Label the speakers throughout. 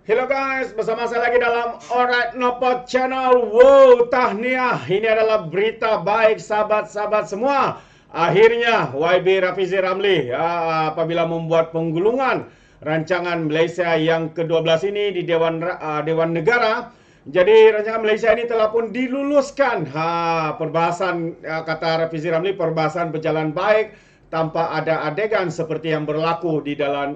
Speaker 1: Hello guys, bersama saya lagi dalam Alright Nopot Channel. Wow, tahniah. Ini adalah berita baik sahabat-sahabat semua. Akhirnya YB Rafizi Ramli apabila membuat penggulungan rancangan Malaysia yang ke-12 ini di Dewan Negara. Jadi rancangan Malaysia ini telah pun diluluskan. Perbahasan kata Rafizi Ramli, perbahasan berjalan baik tanpa ada adegan seperti yang berlaku di dalam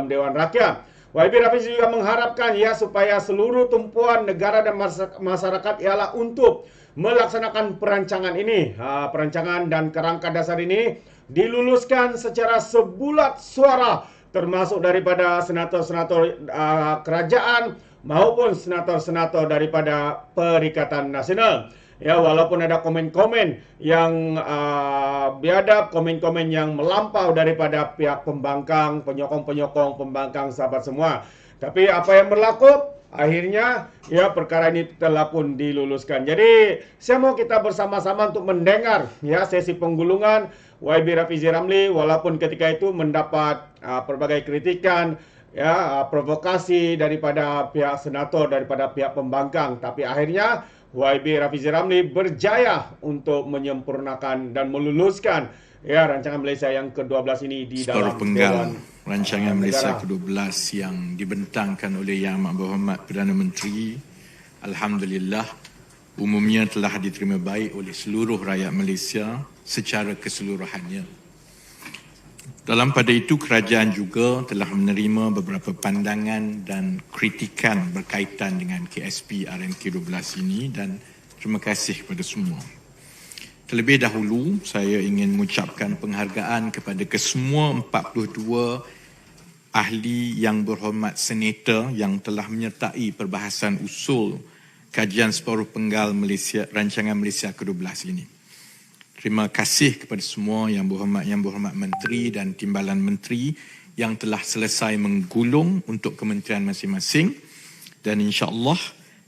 Speaker 1: Dewan Rakyat. YB Rafizi juga mengharapkan supaya seluruh tumpuan negara dan masyarakat ialah untuk melaksanakan perancangan ini. Perancangan dan kerangka dasar ini diluluskan secara sebulat suara, termasuk daripada senator-senator kerajaan maupun senator-senator daripada Perikatan Nasional. Ya, walaupun ada komen-komen yang biadab, komen-komen yang melampau daripada pihak pembangkang, penyokong-penyokong pembangkang sahabat semua. Tapi apa yang berlaku? Akhirnya perkara ini telah pun diluluskan. Jadi saya mau kita bersama-sama untuk mendengar sesi penggulungan YB Rafizi Ramli, walaupun ketika itu mendapat pelbagai kritikan, provokasi daripada pihak senator, daripada pihak pembangkang. Tapi akhirnya YB Rafizi Ramli berjaya untuk menyempurnakan dan meluluskan rancangan Malaysia yang ke-12 ini di dalam
Speaker 2: Separuh penggal
Speaker 1: Dewan
Speaker 2: rancangan Malaysia
Speaker 1: Negara.
Speaker 2: ke-12 yang dibentangkan oleh Yang Amat Berhormat Perdana Menteri, alhamdulillah umumnya telah diterima baik oleh seluruh rakyat Malaysia secara keseluruhannya. Dalam pada itu, kerajaan juga telah menerima beberapa pandangan dan kritikan berkaitan dengan KSP RMK12 ini dan terima kasih kepada semua. Terlebih dahulu, saya ingin mengucapkan penghargaan kepada kesemua 42 ahli yang berhormat senator yang telah menyertai perbahasan usul kajian separuh penggal rancangan Malaysia ke-12 ini. Terima kasih kepada semua yang berhormat Menteri dan Timbalan Menteri yang telah selesai menggulung untuk kementerian masing-masing, dan insya-Allah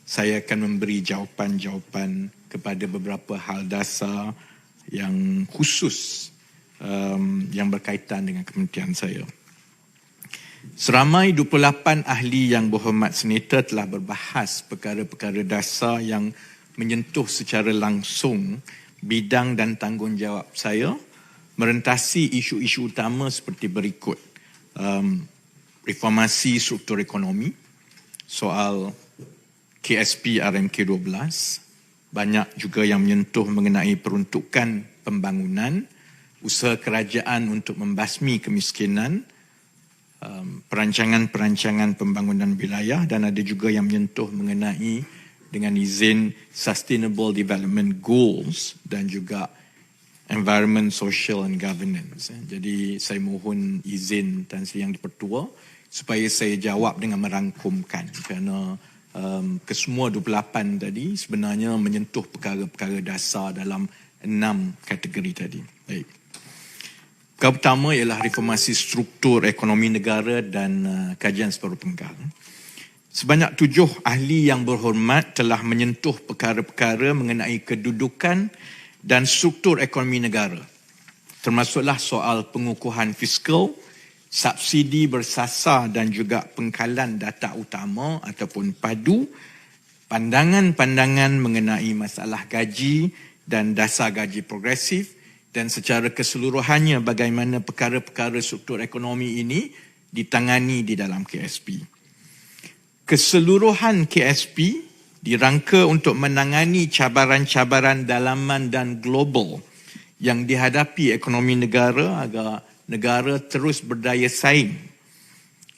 Speaker 2: saya akan memberi jawapan-jawapan kepada beberapa hal dasar yang khusus yang berkaitan dengan kementerian saya. Seramai 28 ahli yang berhormat senator telah berbahas perkara-perkara dasar yang menyentuh secara langsung bidang dan tanggungjawab saya, merentasi isu-isu utama seperti berikut. Reformasi struktur ekonomi, soal KSP RMK12, banyak juga yang menyentuh mengenai peruntukan pembangunan, usaha kerajaan untuk membasmi kemiskinan, perancangan-perancangan pembangunan wilayah, dan ada juga yang menyentuh mengenai dengan izin Sustainable Development Goals dan juga Environment, Social and Governance. Jadi saya mohon izin Tan Sri Yang di-Pertua supaya saya jawab dengan merangkumkan, kerana kesemua 28 tadi sebenarnya menyentuh perkara-perkara dasar dalam 6 kategori tadi. Baik. Perkara pertama ialah reformasi struktur ekonomi negara dan kajian separuh penggal. Sebanyak 7 ahli yang berhormat telah menyentuh perkara-perkara mengenai kedudukan dan struktur ekonomi negara, termasuklah soal pengukuhan fiskal, subsidi bersasar dan juga pengkalan data utama ataupun padu, pandangan-pandangan mengenai masalah gaji dan dasar gaji progresif, dan secara keseluruhannya bagaimana perkara-perkara struktur ekonomi ini ditangani di dalam KSP. Keseluruhan KSP dirangka untuk menangani cabaran-cabaran dalaman dan global yang dihadapi ekonomi negara agar negara terus berdaya saing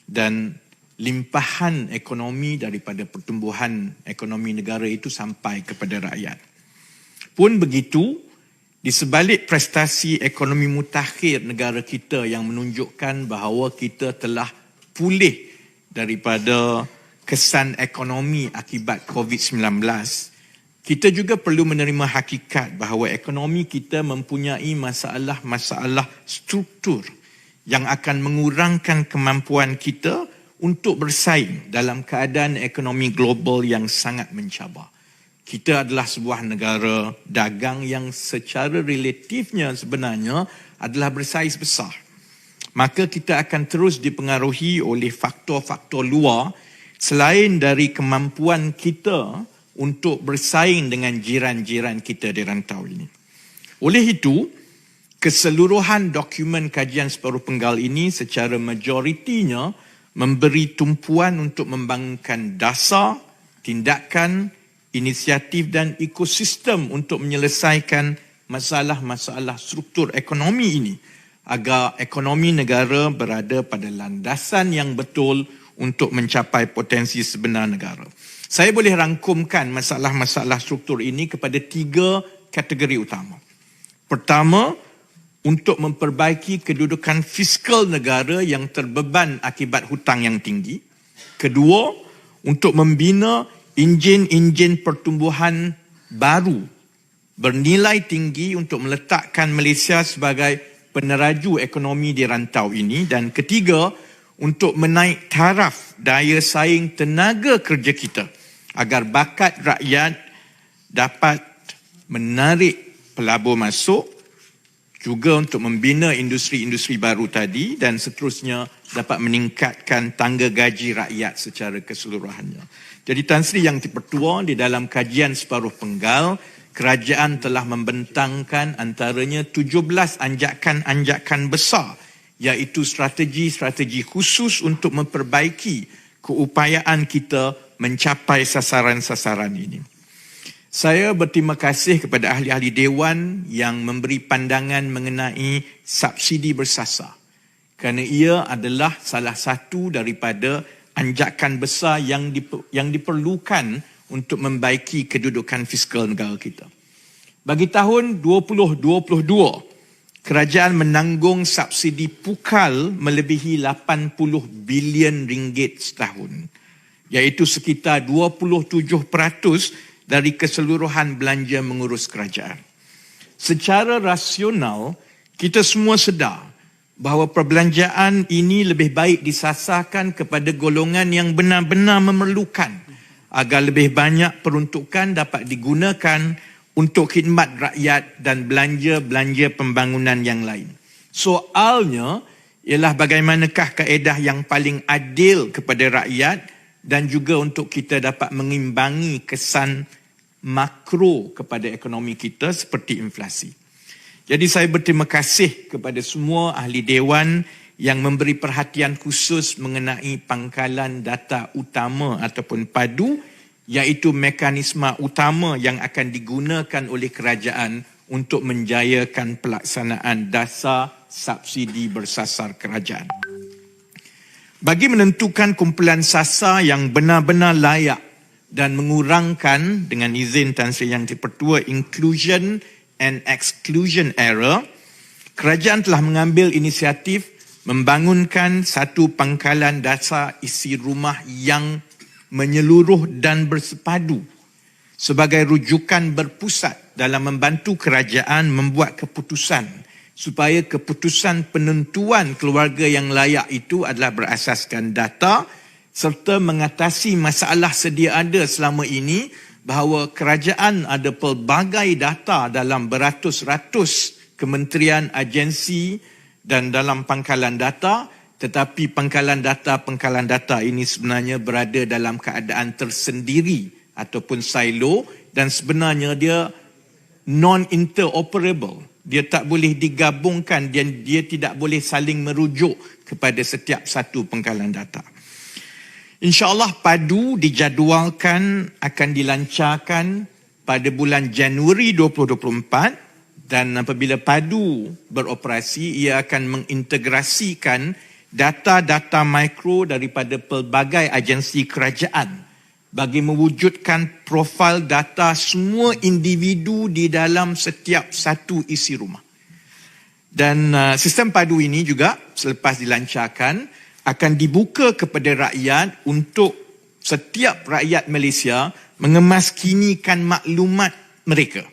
Speaker 2: dan limpahan ekonomi daripada pertumbuhan ekonomi negara itu sampai kepada rakyat. Pun begitu, di sebalik prestasi ekonomi mutakhir negara kita yang menunjukkan bahawa kita telah pulih daripada kesan ekonomi akibat COVID-19, kita juga perlu menerima hakikat bahawa ekonomi kita mempunyai masalah-masalah struktur yang akan mengurangkan kemampuan kita untuk bersaing dalam keadaan ekonomi global yang sangat mencabar. Kita adalah sebuah negara dagang yang secara relatifnya sebenarnya adalah bersaiz besar. Maka kita akan terus dipengaruhi oleh faktor-faktor luar selain dari kemampuan kita untuk bersaing dengan jiran-jiran kita di rantau ini. Oleh itu, keseluruhan dokumen kajian separuh penggal ini secara majoritinya memberi tumpuan untuk membangunkan dasar, tindakan, inisiatif dan ekosistem untuk menyelesaikan masalah-masalah struktur ekonomi ini agar ekonomi negara berada pada landasan yang betul untuk mencapai potensi sebenar negara. Saya boleh rangkumkan masalah-masalah struktur ini kepada 3 kategori utama. Pertama, untuk memperbaiki kedudukan fiskal negara yang terbeban akibat hutang yang tinggi. Kedua, untuk membina enjin-enjin pertumbuhan baru bernilai tinggi untuk meletakkan Malaysia sebagai peneraju ekonomi di rantau ini. Dan ketiga, untuk menaik taraf daya saing tenaga kerja kita agar bakat rakyat dapat menarik pelabur masuk, juga untuk membina industri-industri baru tadi dan seterusnya dapat meningkatkan tangga gaji rakyat secara keseluruhannya. Jadi Tan Sri Yang di-Pertua, di dalam kajian separuh penggal, kerajaan telah membentangkan antaranya 17 anjakan-anjakan besar, iaitu strategi-strategi khusus untuk memperbaiki keupayaan kita mencapai sasaran-sasaran ini. Saya berterima kasih kepada ahli-ahli Dewan yang memberi pandangan mengenai subsidi bersasar, kerana ia adalah salah satu daripada anjakan besar yang diperlukan untuk membaiki kedudukan fiskal negara kita. Bagi tahun 2022, kerajaan menanggung subsidi pukal melebihi 80 bilion ringgit setahun, iaitu sekitar 27% dari keseluruhan belanja mengurus kerajaan. Secara rasional, kita semua sedar bahawa perbelanjaan ini lebih baik disasarkan kepada golongan yang benar-benar memerlukan agar lebih banyak peruntukan dapat digunakan untuk khidmat rakyat dan belanja-belanja pembangunan yang lain. Soalnya ialah bagaimanakah kaedah yang paling adil kepada rakyat dan juga untuk kita dapat mengimbangi kesan makro kepada ekonomi kita seperti inflasi. Jadi saya berterima kasih kepada semua ahli Dewan yang memberi perhatian khusus mengenai pangkalan data utama ataupun padu, iaitu mekanisme utama yang akan digunakan oleh kerajaan untuk menjayakan pelaksanaan dasar subsidi bersasar kerajaan. Bagi menentukan kumpulan sasar yang benar-benar layak dan mengurangkan, dengan izin Tan Sri Yang di-Pertua, inclusion and exclusion error, kerajaan telah mengambil inisiatif membangunkan satu pangkalan dasar isi rumah yang menyeluruh dan bersepadu sebagai rujukan berpusat dalam membantu kerajaan membuat keputusan supaya keputusan penentuan keluarga yang layak itu adalah berasaskan data serta mengatasi masalah sedia ada selama ini bahawa kerajaan ada pelbagai data dalam beratus-ratus kementerian, agensi dan dalam pangkalan data, tetapi pangkalan data ini sebenarnya berada dalam keadaan tersendiri ataupun silo dan sebenarnya dia non-interoperable. Dia tak boleh digabungkan dan dia tidak boleh saling merujuk kepada setiap satu pangkalan data. InsyaAllah padu dijadualkan akan dilancarkan pada bulan Januari 2024 dan apabila padu beroperasi, ia akan mengintegrasikan data-data mikro daripada pelbagai agensi kerajaan bagi mewujudkan profil data semua individu di dalam setiap satu isi rumah. Dan sistem padu ini juga selepas dilancarkan akan dibuka kepada rakyat untuk setiap rakyat Malaysia mengemaskinikan maklumat mereka.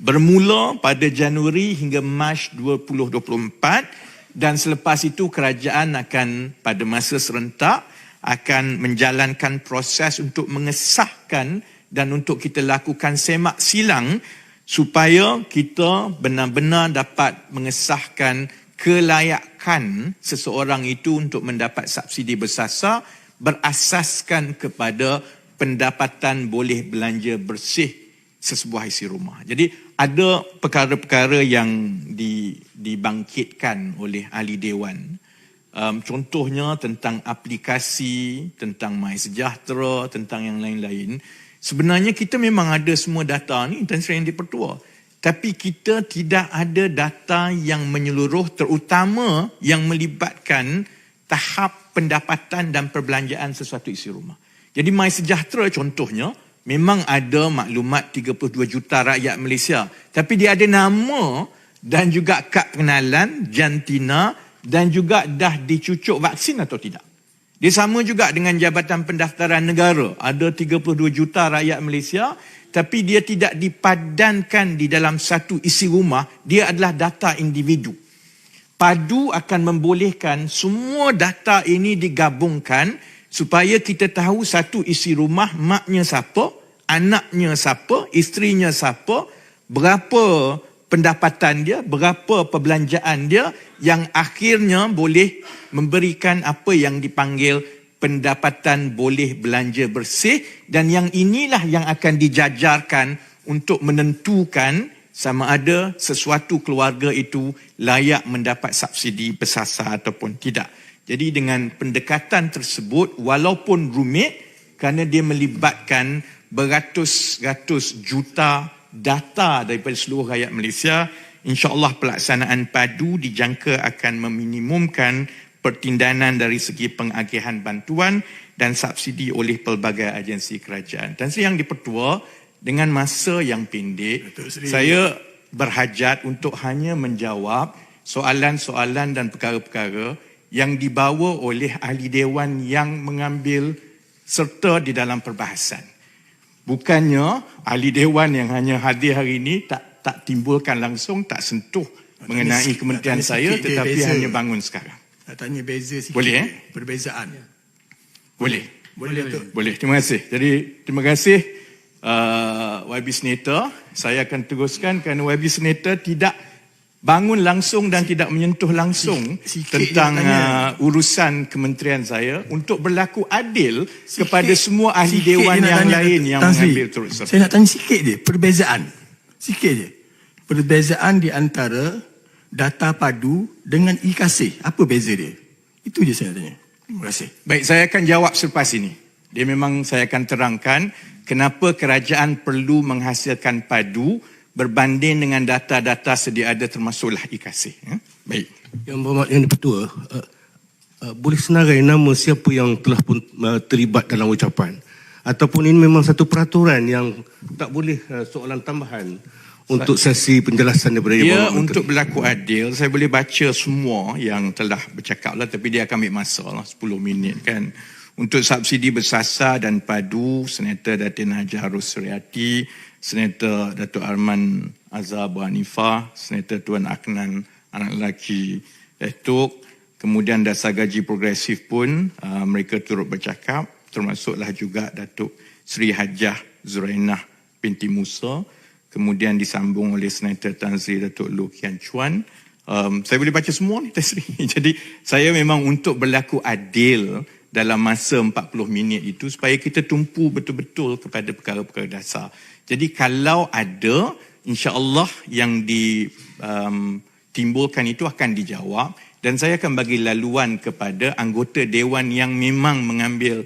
Speaker 2: Bermula pada Januari hingga Mac 2024 dan selepas itu kerajaan akan pada masa serentak akan menjalankan proses untuk mengesahkan dan untuk kita lakukan semak silang supaya kita benar-benar dapat mengesahkan kelayakan seseorang itu untuk mendapat subsidi bersasar berasaskan kepada pendapatan boleh belanja bersih sesebuah isi rumah. Jadi ada perkara-perkara yang dibangkitkan oleh ahli dewan. Contohnya tentang aplikasi, tentang MySejahtera, tentang yang lain-lain. Sebenarnya kita memang ada semua data ni, Tan Sri Yang di-Pertua. Tapi kita tidak ada data yang menyeluruh, terutama yang melibatkan tahap pendapatan dan perbelanjaan sesuatu isi rumah. Jadi MySejahtera contohnya, memang ada maklumat 32 juta rakyat Malaysia. Tapi dia ada nama dan juga kad pengenalan, jantina dan juga dah dicucuk vaksin atau tidak. Dia sama juga dengan Jabatan Pendaftaran Negara. Ada 32 juta rakyat Malaysia, tapi dia tidak dipadankan di dalam satu isi rumah. Dia adalah data individu. Padu akan membolehkan semua data ini digabungkan supaya kita tahu satu isi rumah, maknya siapa, anaknya siapa, isterinya siapa, berapa pendapatan dia, berapa perbelanjaan dia, yang akhirnya boleh memberikan apa yang dipanggil pendapatan boleh belanja bersih, dan yang inilah yang akan dijajarkan untuk menentukan sama ada sesuatu keluarga itu layak mendapat subsidi bersasar ataupun tidak. Jadi dengan pendekatan tersebut, walaupun rumit kerana dia melibatkan beratus-ratus juta data daripada seluruh rakyat Malaysia, insya-Allah pelaksanaan padu dijangka akan meminimumkan pertindanan dari segi pengagihan bantuan dan subsidi oleh pelbagai agensi kerajaan. Tan Sri Yang di-Pertua, dengan masa yang pendek, saya berhajat untuk hanya menjawab soalan-soalan dan perkara-perkara yang dibawa oleh ahli dewan yang mengambil serta di dalam perbahasan. Bukannya ahli dewan yang hanya hadir hari ini tak timbulkan langsung, tak sentuh mengenai kementerian saya, tetapi hanya bangun sekarang.
Speaker 3: Nak tanya beza sikit.
Speaker 2: Boleh,
Speaker 3: Perbezaan.
Speaker 2: Boleh.
Speaker 3: Boleh.
Speaker 2: Boleh, terima kasih. Jadi, terima kasih YB Senator. Saya akan teruskan kerana YB Senator tidak bangun langsung dan tidak menyentuh langsung tentang urusan kementerian saya untuk berlaku adil kepada semua ahli dewan yang lain yang mengambil turut serta.
Speaker 3: Saya nak tanya sikit je, perbezaan. Sikit je. Perbezaan di antara data padu dengan e-kasih. Apa beza dia? Itu je saya nak tanya. Terima kasih.
Speaker 2: Baik, saya akan jawab selepas ini. Dia memang saya akan terangkan kenapa kerajaan perlu menghasilkan padu berbanding dengan data-data sedia ada termasuklah e-kasih. Baik.
Speaker 3: Yang berhormat Yang di-Pertua, boleh senarai nama siapa yang telah pun terlibat dalam ucapan? Ataupun ini memang satu peraturan yang tak boleh soalan tambahan untuk sesi penjelasan daripada
Speaker 2: Ya, untuk berlaku adil, saya boleh baca semua yang telah bercakap lah, tapi dia akan ambil masa lah, 10 minit kan. Untuk subsidi bersasar dan padu, Senator Datin Haji Harus Suryati, Senator Datuk Arman Azhar Abu Hanifah, Senator Tuan Aknan anak lelaki Datuk, kemudian dasar gaji progresif pun mereka turut bercakap, termasuklah juga Datuk Sri Hajah Zurainah binti Musa, kemudian disambung oleh Senator Tan Sri Datuk Loh Kian Chuan. Saya boleh baca semua ni, Tan Sri. Jadi saya memang untuk berlaku adil dalam masa 40 minit itu supaya kita tumpu betul-betul kepada perkara-perkara dasar. Jadi kalau ada, insya-Allah yang ditimbulkan itu akan dijawab, dan saya akan bagi laluan kepada anggota dewan yang memang mengambil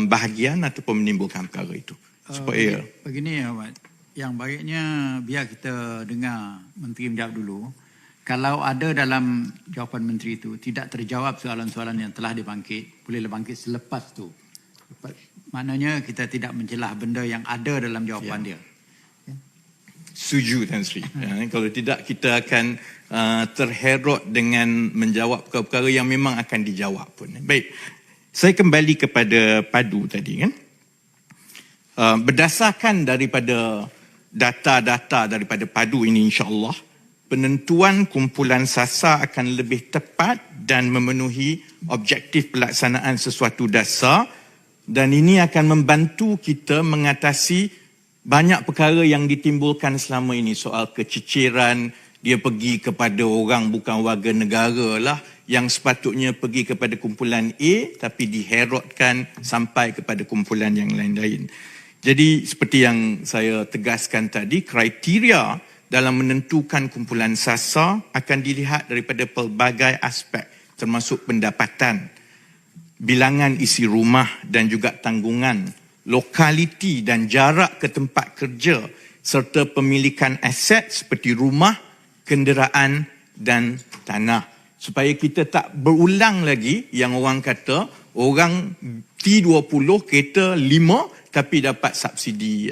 Speaker 2: bahagian ataupun menimbulkan perkara itu. Supaya
Speaker 4: begini Ahmad, yang baiknya biar kita dengar Menteri menjawab dulu. Kalau ada dalam jawapan Menteri itu tidak terjawab soalan-soalan yang telah dibangkit, bolehlah bangkit selepas tu. Maknanya kita tidak mencelah benda yang ada dalam jawapan dia.
Speaker 2: Setuju Tan Sri. Kalau tidak kita akan terherot dengan menjawab perkara-perkara yang memang akan dijawab pun. Baik, saya kembali kepada padu tadi kan. Berdasarkan daripada data-data daripada padu ini, insya-Allah penentuan kumpulan sasar akan lebih tepat dan memenuhi objektif pelaksanaan sesuatu dasar, dan ini akan membantu kita mengatasi banyak perkara yang ditimbulkan selama ini. Soal keciciran, dia pergi kepada orang bukan warga negara lah, yang sepatutnya pergi kepada kumpulan A tapi diherotkan sampai kepada kumpulan yang lain-lain. Jadi seperti yang saya tegaskan tadi, kriteria dalam menentukan kumpulan sasar akan dilihat daripada pelbagai aspek termasuk pendapatan, bilangan isi rumah dan juga tanggungan, lokaliti dan jarak ke tempat kerja serta pemilikan aset seperti rumah, kenderaan dan tanah. Supaya kita tak berulang lagi yang orang kata orang T20 kereta 5 tapi dapat subsidi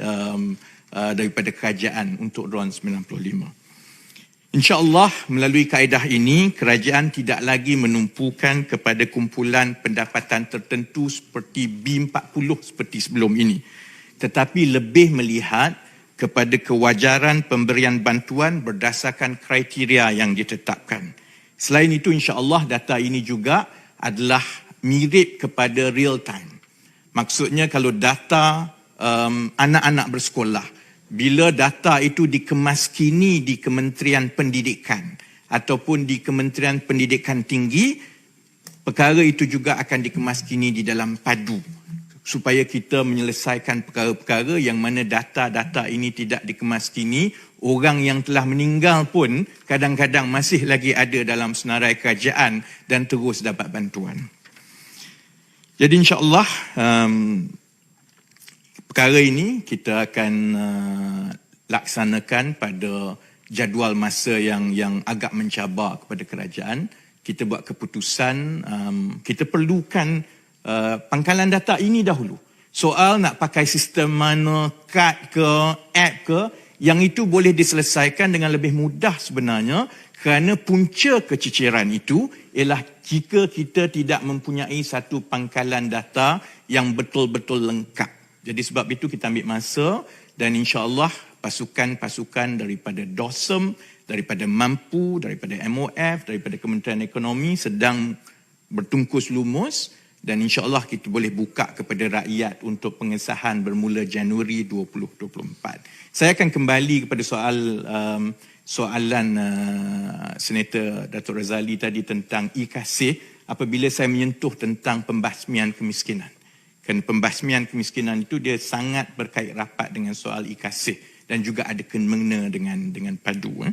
Speaker 2: daripada kerajaan untuk RON 95. InsyaAllah melalui kaedah ini, kerajaan tidak lagi menumpukan kepada kumpulan pendapatan tertentu seperti B40 seperti sebelum ini. Tetapi lebih melihat kepada kewajaran pemberian bantuan berdasarkan kriteria yang ditetapkan. Selain itu, insyaAllah data ini juga adalah mirip kepada real time. Maksudnya kalau data anak-anak bersekolah, bila data itu dikemaskini di Kementerian Pendidikan ataupun di Kementerian Pendidikan Tinggi, perkara itu juga akan dikemaskini di dalam padu supaya kita menyelesaikan perkara-perkara yang mana data-data ini tidak dikemaskini. Orang yang telah meninggal pun kadang-kadang masih lagi ada dalam senarai kerajaan dan terus dapat bantuan. Jadi insyaAllah perkara ini kita akan laksanakan pada jadual masa yang agak mencabar kepada kerajaan. Kita buat keputusan, kita perlukan pangkalan data ini dahulu. Soal nak pakai sistem mana, kad ke, app ke, yang itu boleh diselesaikan dengan lebih mudah sebenarnya kerana punca keciciran itu ialah jika kita tidak mempunyai satu pangkalan data yang betul-betul lengkap. Jadi sebab itu kita ambil masa dan insya-Allah pasukan-pasukan daripada DOSM, daripada Mampu, daripada MOF, daripada Kementerian Ekonomi sedang bertungkus lumus dan insya-Allah kita boleh buka kepada rakyat untuk pengesahan bermula Januari 2024. Saya akan kembali kepada soalan Senator Datuk Razali tadi tentang e-kasih apabila saya menyentuh tentang pembasmian kemiskinan. Kerana pembasmian kemiskinan itu dia sangat berkait rapat dengan soal e-kasih dan juga ada kena dengan padu.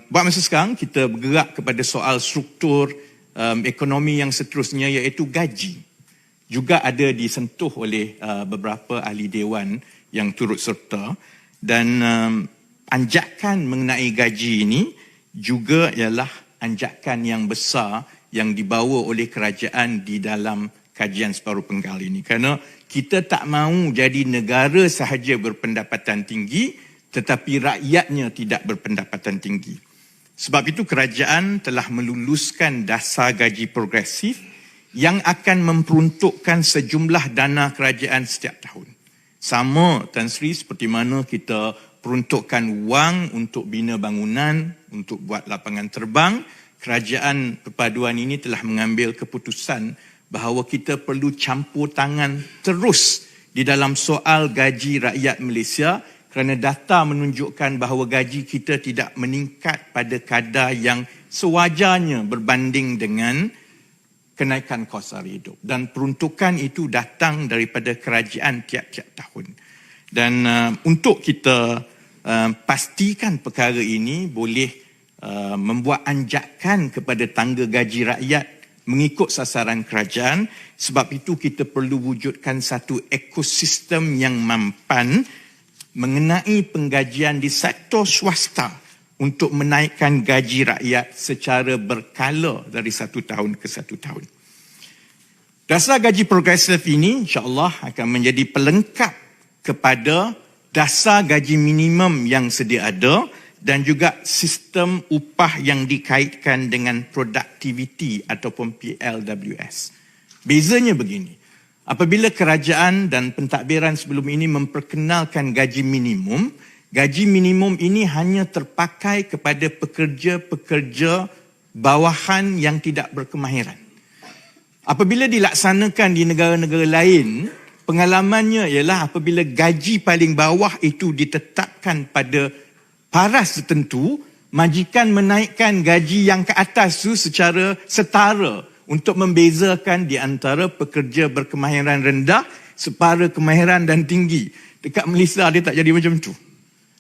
Speaker 2: Buat masa sekarang kita bergerak kepada soal struktur ekonomi yang seterusnya iaitu gaji. Juga ada disentuh oleh beberapa ahli dewan yang turut serta dan anjakan mengenai gaji ini juga ialah anjakan yang besar yang dibawa oleh kerajaan di dalam kajian separuh penggal ini. Kerana kita tak mahu jadi negara sahaja berpendapatan tinggi tetapi rakyatnya tidak berpendapatan tinggi. Sebab itu kerajaan telah meluluskan dasar gaji progresif yang akan memperuntukkan sejumlah dana kerajaan setiap tahun. Sama Tan Sri seperti mana kita peruntukkan wang untuk bina bangunan, untuk buat lapangan terbang, kerajaan perpaduan ini telah mengambil keputusan bahawa kita perlu campur tangan terus di dalam soal gaji rakyat Malaysia kerana data menunjukkan bahawa gaji kita tidak meningkat pada kadar yang sewajarnya berbanding dengan kenaikan kos sara hidup. Dan peruntukan itu datang daripada kerajaan tiap-tiap tahun. Dan untuk kita pastikan perkara ini boleh membuat anjakan kepada tangga gaji rakyat mengikut sasaran kerajaan. Sebab itu kita perlu wujudkan satu ekosistem yang mampan mengenai penggajian di sektor swasta untuk menaikkan gaji rakyat secara berkala dari satu tahun ke satu tahun. Dasar gaji progresif ini insya-Allah akan menjadi pelengkap kepada dasar gaji minimum yang sedia ada dan juga sistem upah yang dikaitkan dengan produktiviti ataupun PLWS. Bezanya begini, apabila kerajaan dan pentadbiran sebelum ini memperkenalkan gaji minimum ini hanya terpakai kepada pekerja-pekerja bawahan yang tidak berkemahiran. Apabila dilaksanakan di negara-negara lain, pengalamannya ialah apabila gaji paling bawah itu ditetapkan pada paras tertentu, majikan menaikkan gaji yang ke atas tu secara setara untuk membezakan di antara pekerja berkemahiran rendah, separa kemahiran dan tinggi. Dekat Malaysia dia tak jadi macam tu.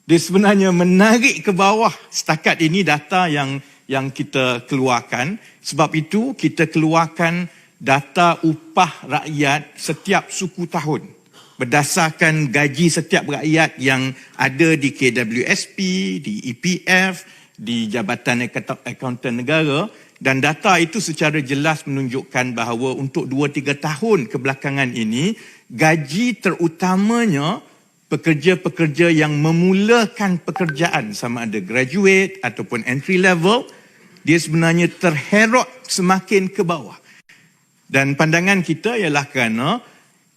Speaker 2: Dia sebenarnya menarik ke bawah. Setakat ini data yang kita keluarkan. Sebab itu kita keluarkan data upah rakyat setiap suku tahun. Berdasarkan gaji setiap rakyat yang ada di KWSP, di EPF, di Jabatan Akauntan Negara. Dan data itu secara jelas menunjukkan bahawa untuk 2-3 tahun kebelakangan ini, gaji terutamanya pekerja-pekerja yang memulakan pekerjaan sama ada graduate ataupun entry level, dia sebenarnya terherot semakin ke bawah. Dan pandangan kita ialah kerana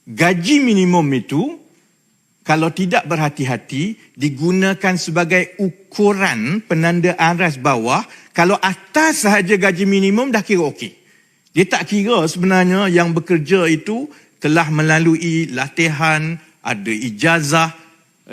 Speaker 2: gaji minimum itu kalau tidak berhati-hati digunakan sebagai ukuran penanda aras bawah. Kalau atas sahaja gaji minimum dah kira okey. Dia tak kira sebenarnya yang bekerja itu telah melalui latihan, ada ijazah,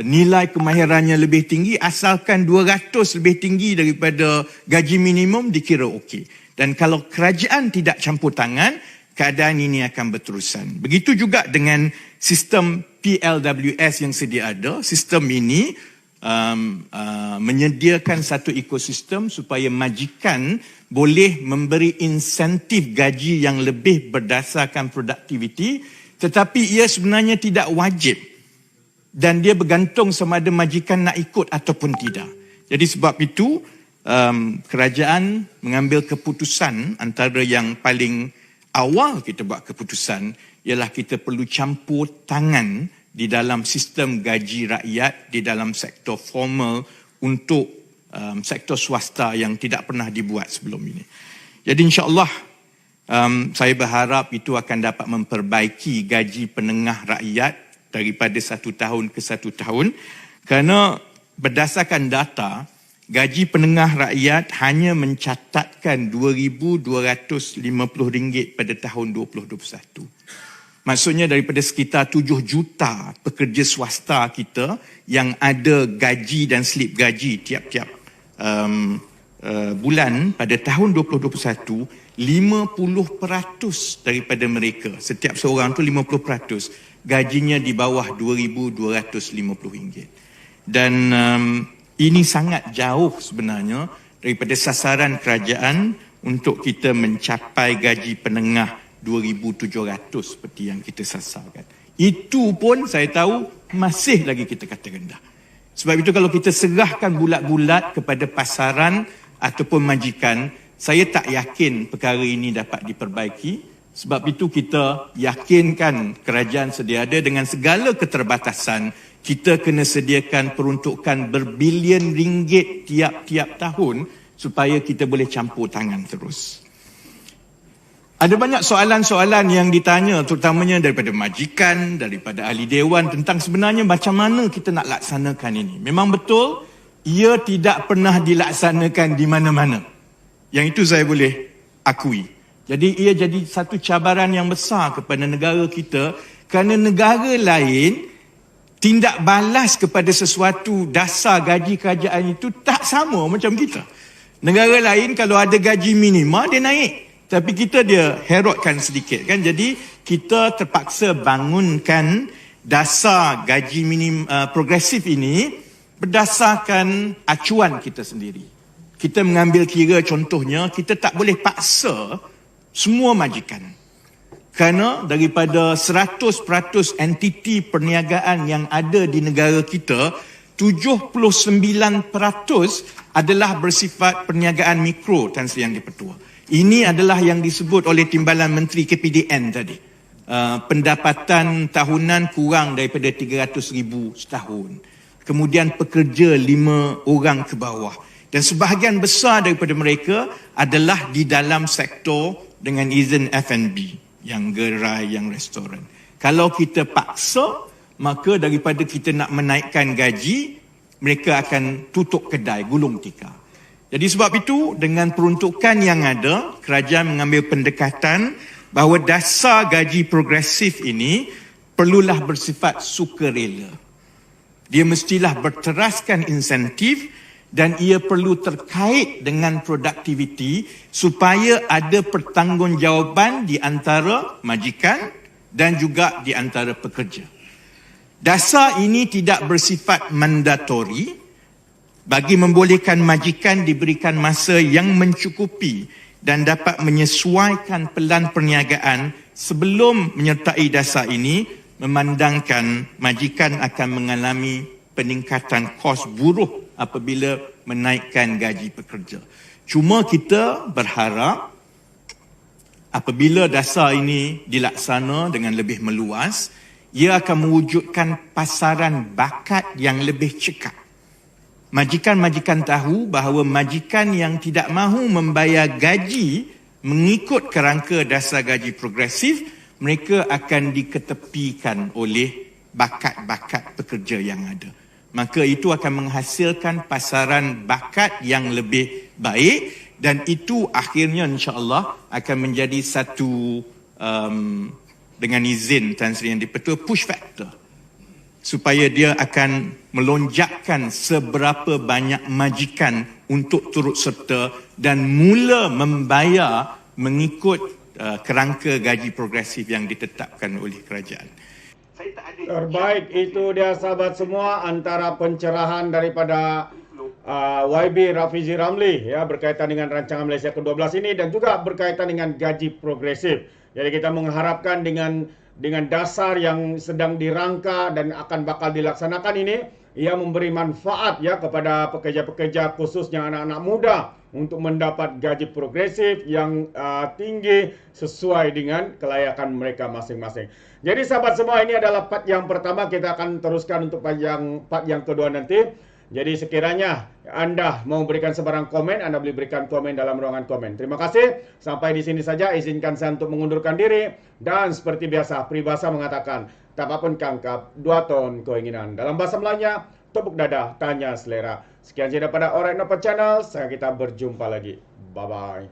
Speaker 2: nilai kemahirannya lebih tinggi, asalkan 200 lebih tinggi daripada gaji minimum dikira okey. Dan kalau kerajaan tidak campur tangan, keadaan ini akan berterusan. Begitu juga dengan sistem PLWS yang sedia ada. Sistem ini menyediakan satu ekosistem supaya majikan boleh memberi insentif gaji yang lebih berdasarkan produktiviti, tetapi ia sebenarnya tidak wajib. Dan dia bergantung sama ada majikan nak ikut ataupun tidak. Jadi sebab itu kerajaan mengambil keputusan, antara yang paling awal kita buat keputusan ialah kita perlu campur tangan di dalam sistem gaji rakyat di dalam sektor formal untuk sektor swasta yang tidak pernah dibuat sebelum ini. Jadi insya-Allah saya berharap itu akan dapat memperbaiki gaji penengah rakyat daripada 1 tahun ke 1 tahun, kerana berdasarkan data gaji penengah rakyat hanya mencatatkan RM2,250 pada tahun 2021. Maksudnya daripada sekitar 7 juta pekerja swasta kita yang ada gaji dan slip gaji tiap-tiap bulan pada tahun 2021, 50% daripada mereka, setiap seorang tu 50%, gajinya di bawah RM2,250. Dan ini sangat jauh sebenarnya daripada sasaran kerajaan untuk kita mencapai gaji penengah 2,700 seperti yang kita sasarkan. Itu pun saya tahu masih lagi kita kata rendah. Sebab itu kalau kita serahkan bulat-bulat kepada pasaran ataupun majikan, saya tak yakin perkara ini dapat diperbaiki. Sebab itu kita yakinkan kerajaan sedia ada dengan segala keterbatasan, kita kena sediakan peruntukan berbilion ringgit tiap-tiap tahun supaya kita boleh campur tangan terus. Ada banyak soalan-soalan yang ditanya, terutamanya daripada majikan, daripada ahli dewan, tentang sebenarnya macam mana kita nak laksanakan ini. Memang betul, ia tidak pernah dilaksanakan di mana-mana. Yang itu saya boleh akui. Jadi ia jadi satu cabaran yang besar kepada negara kita, kerana negara lain tindak balas kepada sesuatu dasar gaji kerajaan itu tak sama macam kita. Negara lain kalau ada gaji minima dia naik, tapi kita dia herotkan sedikit kan. Jadi kita terpaksa bangunkan dasar gaji progresif ini berdasarkan acuan kita sendiri. Kita mengambil kira contohnya, kita tak boleh paksa semua majikan. Kerana daripada 100% entiti perniagaan yang ada di negara kita, 79% adalah bersifat perniagaan mikro, Tan Sri Yang di-Pertua. Ini adalah yang disebut oleh Timbalan Menteri KPDN tadi. Pendapatan tahunan kurang daripada 300,000 setahun. Kemudian pekerja 5 orang ke bawah. Dan sebahagian besar daripada mereka adalah di dalam sektor dengan izin F&B, yang gerai, yang restoran. Kalau kita paksa, maka daripada kita nak menaikkan gaji, mereka akan tutup kedai, gulung tikar. Jadi sebab itu, dengan peruntukan yang ada, kerajaan mengambil pendekatan bahawa dasar gaji progresif ini perlulah bersifat sukarela. Dia mestilah berteraskan insentif dan ia perlu terkait dengan produktiviti supaya ada pertanggungjawaban di antara majikan dan juga di antara pekerja. Dasar ini tidak bersifat mandatori bagi membolehkan majikan diberikan masa yang mencukupi dan dapat menyesuaikan pelan perniagaan sebelum menyertai dasar ini, memandangkan majikan akan mengalami peningkatan kos buruh apabila menaikkan gaji pekerja. Cuma kita berharap apabila dasar ini dilaksana dengan lebih meluas, ia akan mewujudkan pasaran bakat yang lebih cekap. Majikan-majikan tahu bahawa majikan yang tidak mahu membayar gaji mengikut kerangka dasar gaji progresif, mereka akan diketepikan oleh bakat-bakat pekerja yang ada. Maka itu akan menghasilkan pasaran bakat yang lebih baik dan itu akhirnya insya-Allah akan menjadi satu dengan izin Tan Sri Yang di-Pertua push factor supaya dia akan melonjakkan seberapa banyak majikan untuk turut serta dan mula membayar mengikut kerangka gaji progresif yang ditetapkan oleh kerajaan.
Speaker 1: Terbaik, itu dia sahabat semua antara pencerahan daripada YB Rafizi Ramli ya berkaitan dengan rancangan Malaysia ke-12 ini dan juga berkaitan dengan gaji progresif. Jadi kita mengharapkan dengan dasar yang sedang dirangka dan akan bakal dilaksanakan ini, ia memberi manfaat ya kepada pekerja-pekerja khususnya anak-anak muda untuk mendapat gaji progresif yang tinggi sesuai dengan kelayakan mereka masing-masing. Jadi sahabat semua, ini adalah part yang pertama, kita akan teruskan untuk part yang kedua nanti. Jadi sekiranya anda mau berikan sebarang komen, anda boleh berikan komen dalam ruangan komen. Terima kasih. Sampai di sini saja, izinkan saya untuk mengundurkan diri. Dan seperti biasa, peribahasa mengatakan, tak apapun kangkap, 2 ton keinginan. Dalam bahasa Melayunya, tepuk dada, tanya selera. Sekian saja daripada Alright Napa Channel, kita berjumpa lagi. Bye-bye.